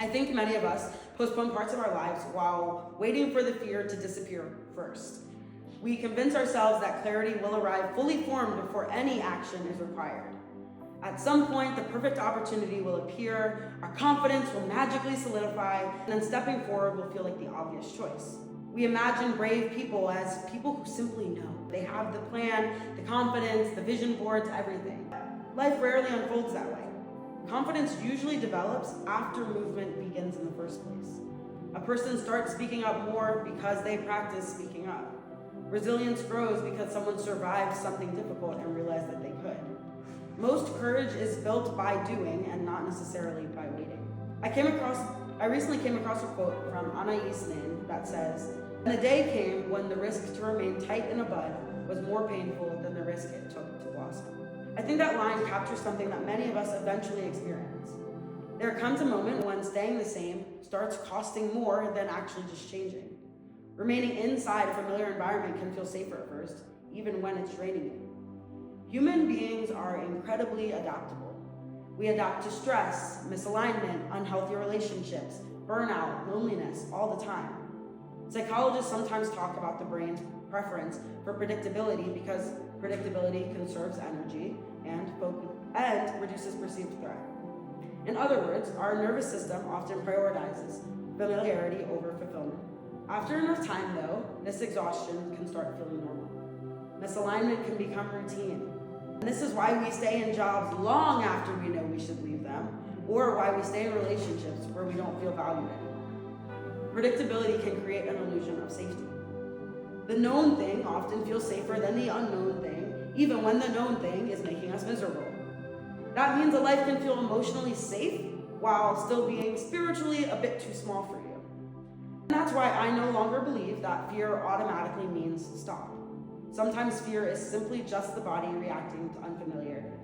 I think many of us postpone parts of our lives while waiting for the fear to disappear first. We convince ourselves that clarity will arrive fully formed before any action is required. At some point, the perfect opportunity will appear, our confidence will magically solidify, and then stepping forward will feel like the obvious choice. We imagine brave people as people who simply know. They have the plan, the confidence, the vision boards, everything. Life rarely unfolds that way. Confidence usually develops after movement begins in the first place. A person starts speaking up more because they practice speaking up. Resilience grows because someone survived something difficult and realized that they could. Most courage is built by doing and not necessarily by waiting. I recently came across a quote from Anais Nin that says, "The day came when the risk to remain tight in a bud was more painful than the risk it took to blossom." I think that line captures something that many of us eventually experience. There comes a moment when staying the same starts costing more than actually just changing. Remaining inside a familiar environment can feel safer at first, even when it's draining you. Human beings are incredibly adaptable. We adapt to stress, misalignment, unhealthy relationships, burnout, loneliness all the time. Psychologists sometimes talk about the brain's preference for predictability because predictability conserves energy and reduces perceived threat. In other words, our nervous system often prioritizes familiarity over fulfillment. After enough time, though, this exhaustion can start feeling normal. Misalignment can become routine. And this is why we stay in jobs long after we know we should leave them, or why we stay in relationships where we don't feel valued anymore. Predictability can create an illusion of safety. The known thing often feels safer than the unknown thing, even when the known thing is making us miserable. That means a life can feel emotionally safe while still being spiritually a bit too small for you. And that's why I no longer believe that fear automatically means stop. Sometimes fear is simply just the body reacting to unfamiliarity.